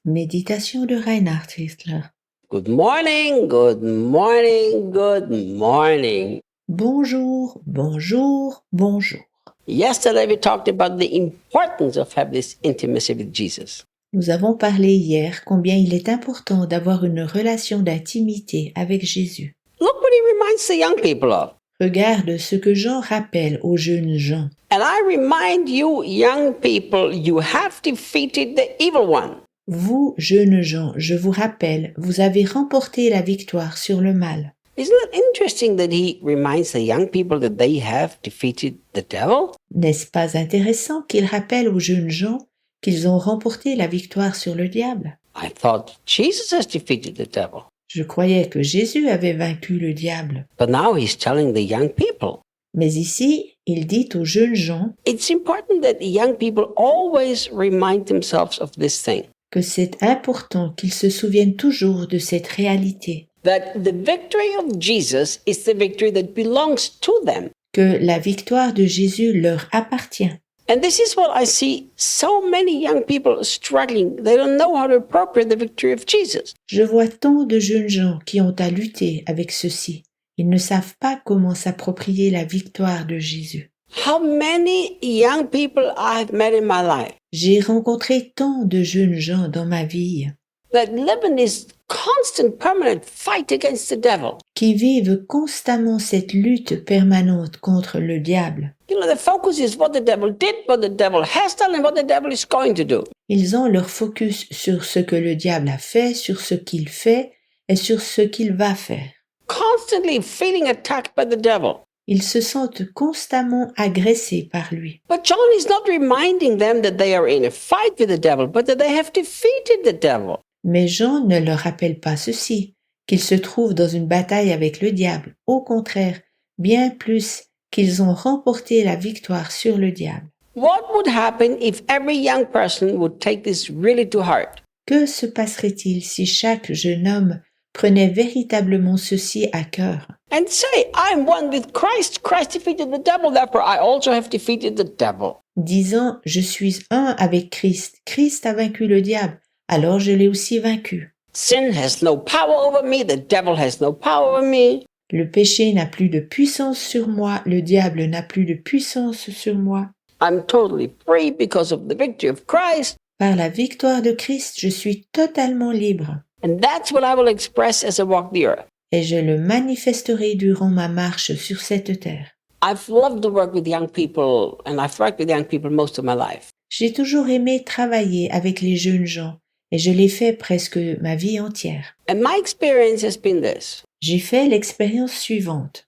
Méditation de Reinhard Hitler. Good morning, good morning, good morning. Bonjour, bonjour, bonjour. Yesterday we talked about the importance of having this intimacy with Jesus. Nous avons parlé hier combien il est important d'avoir une relation d'intimité avec Jésus. Look what he reminds the young people of. Regarde ce que Jean rappelle aux jeunes gens. And I remind you, young people, you have defeated the evil one. Vous, jeunes gens, je vous rappelle, vous avez remporté la victoire sur le mal. Isn't it interesting that he reminds the young people that they have defeated the devil? N'est-ce pas intéressant qu'il rappelle aux jeunes gens qu'ils ont remporté la victoire sur le diable? I thought Jesus has defeated the devil. Je croyais que Jésus avait vaincu le diable. But now he's telling the young people. Mais ici, il dit aux jeunes gens It's important that the young people always remind themselves of this thing. que c'est important qu'ils se souviennent toujours de cette réalité, That the victory of Jesus is the victory that belongs to them. que la victoire de Jésus leur appartient. And this is what I see so many young people struggling. They don't know how to appropriate the victory of Jesus. Je vois tant de jeunes gens qui ont à lutter avec ceci. Ils ne savent pas comment s'approprier la victoire de Jésus. How many young people I've met in my life J'ai rencontré tant de jeunes gens dans ma vie that live in this constant, permanent fight against the devil. qui vivent constamment cette lutte permanente contre le diable. You know, the focus is what the devil did, what the devil has done, and what the devil is going to do. Ils ont leur focus sur ce que le diable a fait, sur ce qu'il fait et sur ce qu'il va faire. Constantly feeling attacked by the devil. Ils se sentent constamment agressés par lui. But John is not reminding them that they are in a fight with the devil, but that they have defeated the devil. Mais Jean ne leur rappelle pas ceci, qu'ils se trouvent dans une bataille avec le diable. Au contraire, bien plus qu'ils ont remporté la victoire sur le diable. What would happen if every young person would take this really to heart? Que se passerait-il si chaque jeune homme prenait véritablement ceci à cœur And say, I'm one with Christ. Christ defeated the devil, therefore I also have defeated the devil. disant « Je suis un avec Christ. Christ a vaincu le diable, alors je l'ai aussi vaincu. Sin has no power over me, the devil has no power over me. Le péché n'a plus de puissance sur moi, le diable n'a plus de puissance sur moi. I'm totally free because of the victory of Christ. Par la victoire de Christ, je suis totalement libre. And that's what I will express as I walk the earth. Et je le manifesterai durant ma marche sur cette terre. I've loved to work with young people, and I've worked with young people most of my life. J'ai toujours aimé travailler avec les jeunes gens, et je l'ai fait presque ma vie entière. And my experience has been this. J'ai fait l'expérience suivante.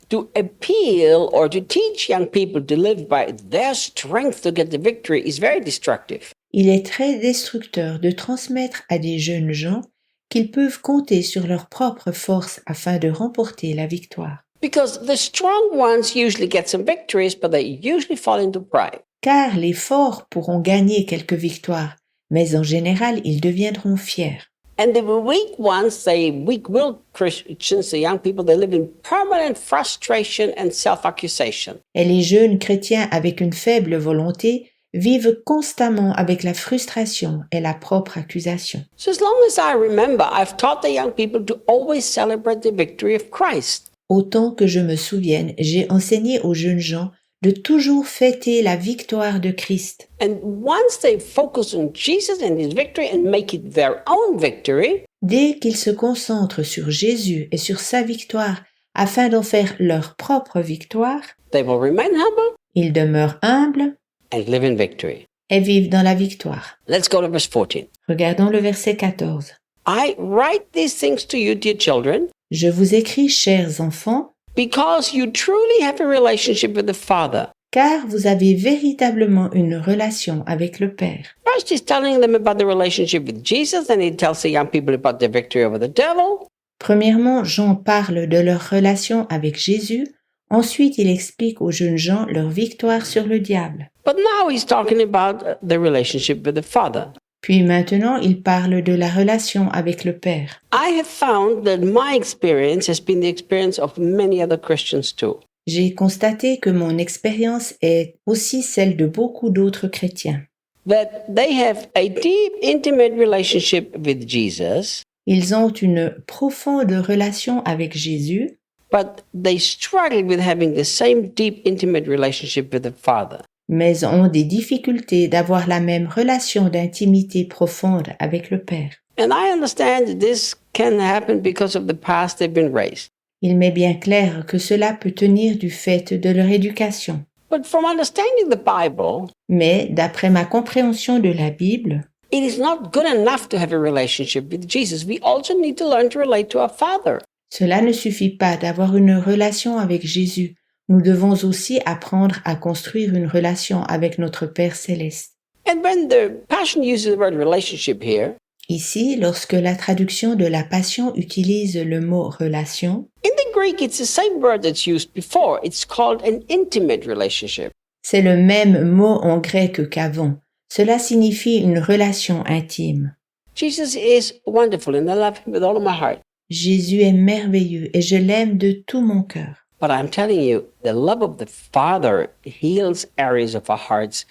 To appeal or to teach young people to live by their strength to get the victory is very destructive. Il est très destructeur de transmettre à des jeunes gens qu'ils peuvent compter sur leur propre force afin de remporter la victoire. Because the strong ones usually get some victories, but they usually fall into pride. Car les forts pourront gagner quelques victoires, mais en général, ils deviendront fiers. And the weak ones, the weak-willed Christians, the young people, they live in permanent frustration and self-accusation. Et les jeunes chrétiens avec une faible volonté vivent constamment avec la frustration et la propre accusation. So as long as I remember, I've taught the young people to always celebrate the victory of Christ. Autant que je me souvienne, j'ai enseigné aux jeunes gens de toujours fêter la victoire de Christ. And once they focus on Jesus and his victory and make it their own victory, Dès qu'ils se concentrent sur Jésus et sur sa victoire afin d'en faire leur propre victoire, they will remain humble ils demeurent humbles and live in victory. et vivent dans la victoire. Let's go to verse 14. Regardons le verset 14. I write these things to you, dear children, Je vous écris, chers enfants, because you truly have a relationship with the Father. car vous avez véritablement une relation avec le Père. First, he's telling them about the relationship with Jesus, and he tells the young people about the victory over the devil. Premièrement, Jean parle de leur relation avec Jésus. Ensuite, il explique aux jeunes gens leur victoire sur le diable. But now he's talking about the relationship with the Father. Puis maintenant, il parle de la relation avec le Père. I have found that my experience has been the experience of many other Christians too. J'ai constaté que mon expérience est aussi celle de beaucoup d'autres chrétiens. that they have a deep, intimate relationship with Jesus, Ils ont une profonde relation avec Jésus, but they struggle with having the same deep, intimate relationship with the Father. mais ont des difficultés d'avoir la même relation d'intimité profonde avec le Père. And I understand that this can happen because of the past they've been raised. Il m'est bien clair que cela peut tenir du fait de leur éducation. But from understanding the Bible, Mais d'après ma compréhension de la Bible, it is not good enough to have a relationship with Jesus. We also need to learn to relate to our Father. cela ne suffit pas d'avoir une relation avec Jésus. Nous devons aussi apprendre à construire une relation avec notre Père céleste. And when the Passion uses the word relationship here, Ici, lorsque la traduction de la Passion utilise le mot relation, in the Greek, it's the same word that's used before. It's called an intimate relationship. c'est le même mot en grec qu'avant. Cela signifie une relation intime. Jesus is wonderful and I love him with all of my heart. Jésus est merveilleux et je l'aime de tout mon cœur. But I'm telling you, the love of the Father heals areas of our hearts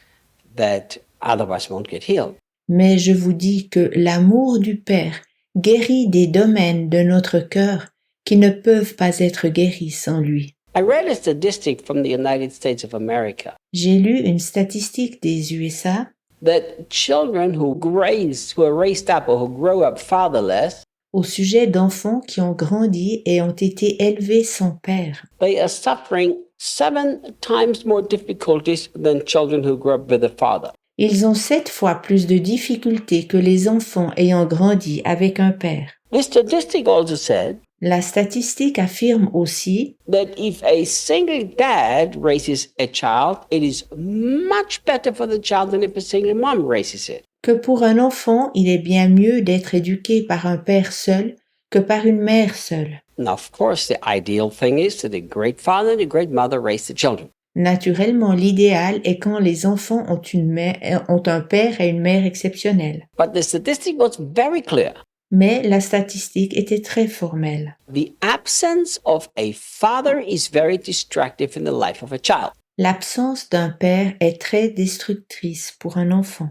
that otherwise won't get healed. Mais je vous dis que l'amour du Père guérit des domaines de notre cœur qui ne peuvent pas être guéris sans lui. I read a statistic from the United States of America J'ai lu une statistique des USA that children who are raised up or who grow up fatherless, au sujet d'enfants qui ont grandi et ont été élevés sans père. they are suffering 7 times more difficulties than children who grew up with a father. Ils ont 7 fois plus de difficultés que les enfants ayant grandi avec un père. This statistic also said La statistique affirme aussi that if a single dad raises a child, it is much better for the child than if a single mom raises it. que pour un enfant, il est bien mieux d'être éduqué par un père seul que par une mère seule. Now, of course, the ideal thing is that a great father and a great mother raise the children. Naturellement, l'idéal est quand les enfants ont un père et une mère exceptionnels. But the statistic was very clear. Mais la statistique était très formelle. The absence of a father is very destructive in the life of a child. L'absence d'un père est très destructrice pour un enfant.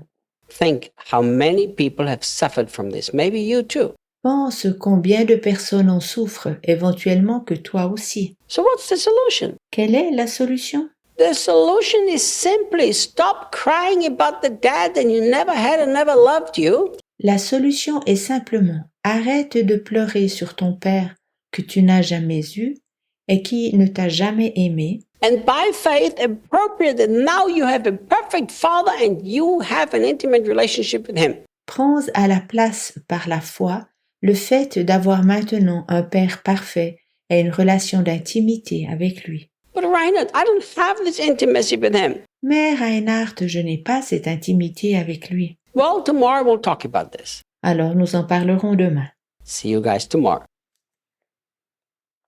Think how many people have suffered from this. Maybe you too. Pense combien de personnes en souffrent, éventuellement que toi aussi. So what's the solution? Quelle est la solution? The solution is simply stop crying about the dad that you never had and never loved you. La solution est simplement arrête de pleurer sur ton père que tu n'as jamais eu et qui ne t'a jamais aimé. And by faith, appropriate that now you have a perfect father and you have an intimate relationship with him. Prends à la place par la foi le fait d'avoir maintenant un père parfait et une relation d'intimité avec lui. But Reinhard, I don't have this intimacy with him. Mais Reinhard, je n'ai pas cette intimité avec lui. Well, tomorrow we'll talk about this. Alors nous en parlerons demain. See you guys tomorrow.